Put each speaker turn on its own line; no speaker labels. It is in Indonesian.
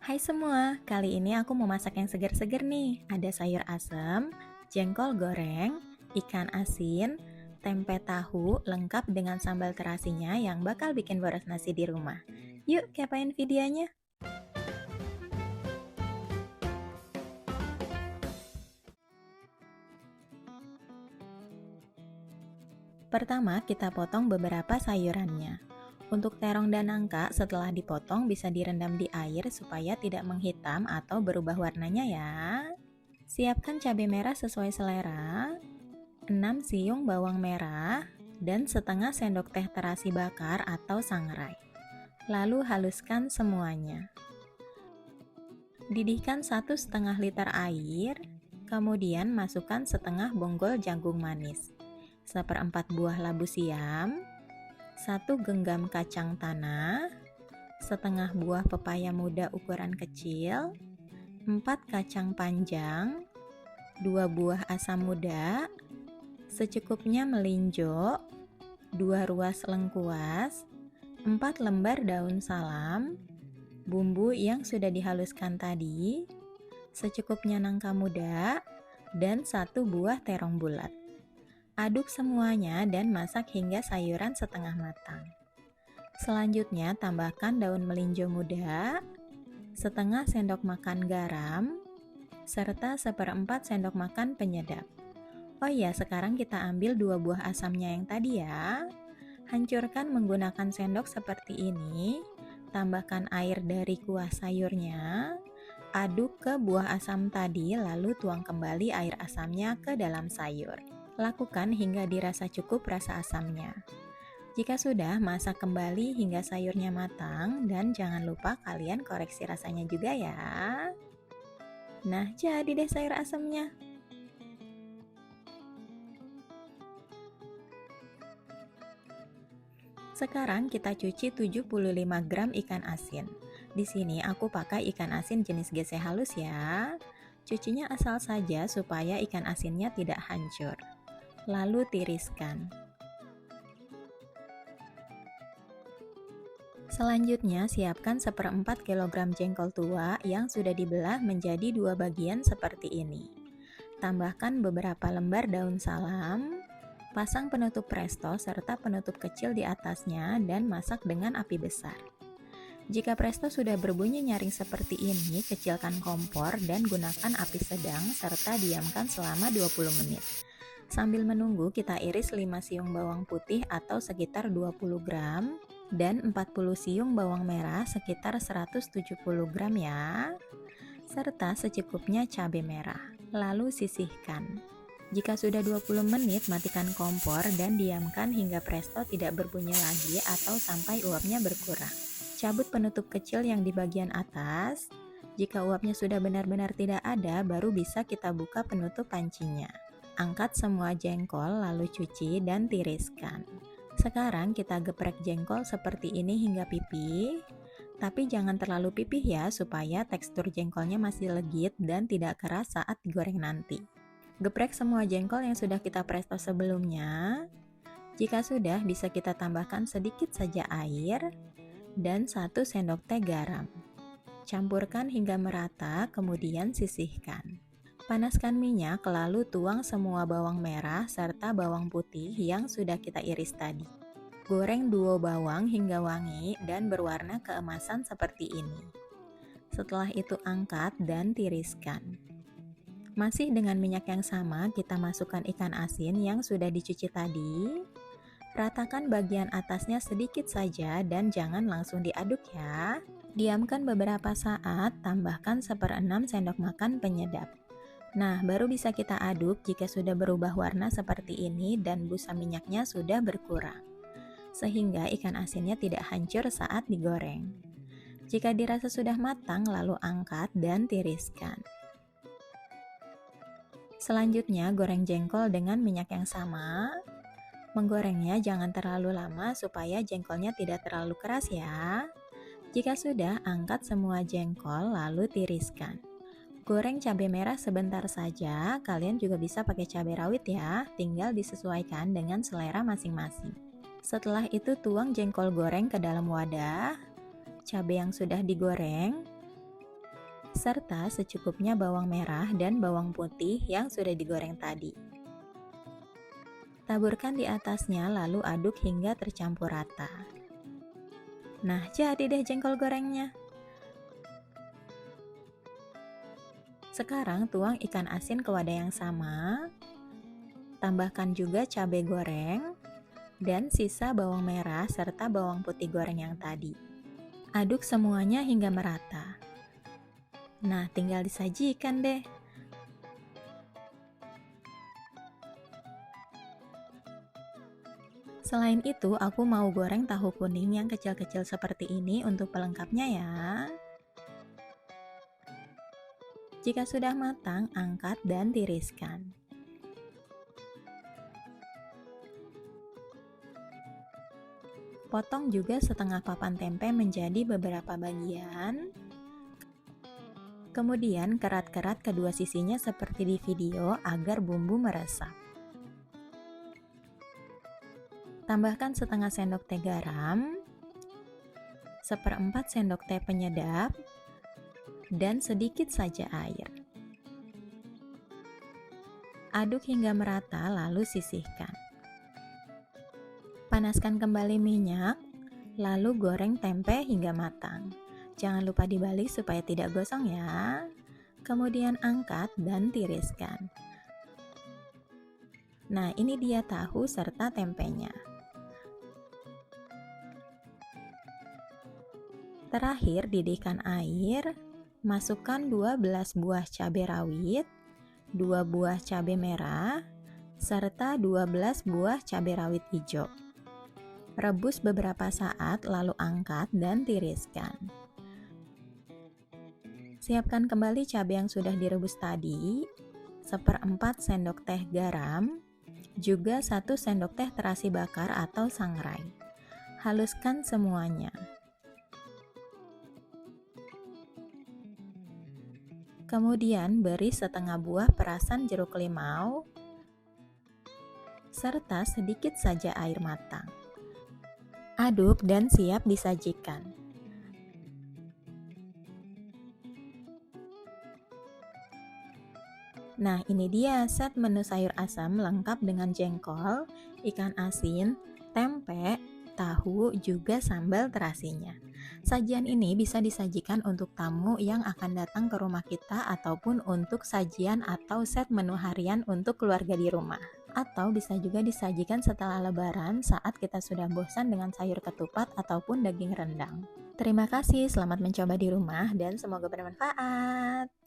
Hai semua, kali ini aku mau masak yang segar-segar nih. Ada sayur asem, jengkol goreng, ikan asin, tempe tahu, lengkap dengan sambal terasinya yang bakal bikin boros nasi di rumah. Yuk, kepain videonya. Pertama, kita potong beberapa sayurannya. Untuk terong dan nangka, setelah dipotong bisa direndam di air supaya tidak menghitam atau berubah warnanya ya. Siapkan cabai merah sesuai selera, 6 siung bawang merah, dan setengah sendok teh terasi bakar atau sangrai. Lalu haluskan semuanya. Didihkan 1,5 liter air, kemudian masukkan setengah bonggol jagung manis, seperempat buah labu siam, 1 genggam kacang tanah, setengah buah pepaya muda ukuran kecil, 4 kacang panjang, 2 buah asam muda, secukupnya melinjo, 2 ruas lengkuas, 4 lembar daun salam, bumbu yang sudah dihaluskan tadi, secukupnya nangka muda, dan 1 buah terong bulat. Aduk semuanya dan masak hingga sayuran setengah matang. Selanjutnya tambahkan daun melinjo muda, setengah sendok makan garam, serta seperempat sendok makan penyedap. Oh iya, sekarang kita ambil 2 buah asamnya yang tadi ya. Hancurkan menggunakan sendok seperti ini, tambahkan air dari kuah sayurnya, aduk ke buah asam tadi lalu tuang kembali air asamnya ke dalam sayur. Lakukan hingga dirasa cukup rasa asamnya. Jika sudah, masak kembali hingga sayurnya matang dan jangan lupa kalian koreksi rasanya juga ya. Nah, jadi deh sayur asamnya. Sekarang kita cuci 75 gram ikan asin. Di sini aku pakai ikan asin jenis geseh halus ya. Cucinya asal saja supaya ikan asinnya tidak hancur. Lalu tiriskan. Selanjutnya siapkan seperempat kilogram jengkol tua yang sudah dibelah menjadi 2 bagian seperti ini. Tambahkan beberapa lembar daun salam, pasang penutup presto serta penutup kecil di atasnya dan masak dengan api besar. Jika presto sudah berbunyi nyaring seperti ini, kecilkan kompor dan gunakan api sedang serta diamkan selama 20 menit. Sambil menunggu, kita iris 5 siung bawang putih atau sekitar 20 gram dan 40 siung bawang merah sekitar 170 gram ya, serta secukupnya cabai merah. Lalu sisihkan. Jika sudah 20 menit, matikan kompor dan diamkan hingga presto tidak berbunyi lagi atau sampai uapnya berkurang. Cabut penutup kecil yang di bagian atas. Jika uapnya sudah benar-benar tidak ada, baru bisa kita buka penutup pancinya. Angkat semua jengkol lalu cuci dan tiriskan. Sekarang kita geprek jengkol seperti ini hingga pipih. Tapi jangan terlalu pipih ya, supaya tekstur jengkolnya masih legit dan tidak keras saat digoreng nanti. Geprek semua jengkol yang sudah kita presto sebelumnya. Jika sudah, bisa kita tambahkan sedikit saja air dan 1 sendok teh garam. Campurkan hingga merata, kemudian sisihkan. Panaskan minyak, lalu tuang semua bawang merah serta bawang putih yang sudah kita iris tadi. Goreng duo bawang hingga wangi dan berwarna keemasan seperti ini. Setelah itu angkat dan tiriskan. Masih dengan minyak yang sama, kita masukkan ikan asin yang sudah dicuci tadi. Ratakan bagian atasnya sedikit saja dan jangan langsung diaduk ya. Diamkan beberapa saat, tambahkan 1/6 sendok makan penyedap. Nah, baru bisa kita aduk jika sudah berubah warna seperti ini dan busa minyaknya sudah berkurang, sehingga ikan asinnya tidak hancur saat digoreng. Jika dirasa sudah matang, lalu angkat dan tiriskan. Selanjutnya, goreng jengkol dengan minyak yang sama. Menggorengnya jangan terlalu lama supaya jengkolnya tidak terlalu keras ya. Jika sudah, angkat semua jengkol lalu tiriskan. Goreng cabai merah sebentar saja, kalian juga bisa pakai cabai rawit ya, tinggal disesuaikan dengan selera masing-masing. Setelah itu tuang jengkol goreng ke dalam wadah, cabai yang sudah digoreng, serta secukupnya bawang merah dan bawang putih yang sudah digoreng tadi. Taburkan di atasnya lalu aduk hingga tercampur rata. Nah, jadi deh jengkol gorengnya. Sekarang tuang ikan asin ke wadah yang sama. Tambahkan juga cabai goreng dan sisa bawang merah serta bawang putih goreng yang tadi. Aduk semuanya hingga merata. Nah, tinggal disajikan deh. Selain itu, aku mau goreng tahu kuning yang kecil-kecil seperti ini untuk pelengkapnya ya. Jika sudah matang, angkat dan tiriskan. Potong juga setengah papan tempe menjadi beberapa bagian. Kemudian kerat-kerat kedua sisinya seperti di video agar bumbu meresap. Tambahkan setengah sendok teh garam, 1/4 sendok teh penyedap, dan sedikit saja air. Aduk hingga merata lalu sisihkan. Panaskan kembali minyak, lalu goreng tempe hingga matang. Jangan lupa dibalik supaya tidak gosong ya. Kemudian angkat dan tiriskan. Nah, ini dia tahu serta tempenya. Terakhir, didihkan air, masukkan 12 buah cabai rawit, 2 buah cabai merah, serta 12 buah cabai rawit hijau. Rebus beberapa saat lalu angkat dan tiriskan. Siapkan kembali cabai yang sudah direbus tadi, 1/4 sendok teh garam, juga 1 sendok teh terasi bakar atau sangrai. Haluskan semuanya. Kemudian beri setengah buah perasan jeruk limau, serta sedikit saja air matang. Aduk dan siap disajikan. Nah, ini dia set menu sayur asam lengkap dengan jengkol, ikan asin, tempe, tahu, juga sambal terasinya. Sajian ini bisa disajikan untuk tamu yang akan datang ke rumah kita ataupun untuk sajian atau set menu harian untuk keluarga di rumah. Atau bisa juga disajikan setelah lebaran saat kita sudah bosan dengan sayur ketupat ataupun daging rendang. Terima kasih, selamat mencoba di rumah dan semoga bermanfaat.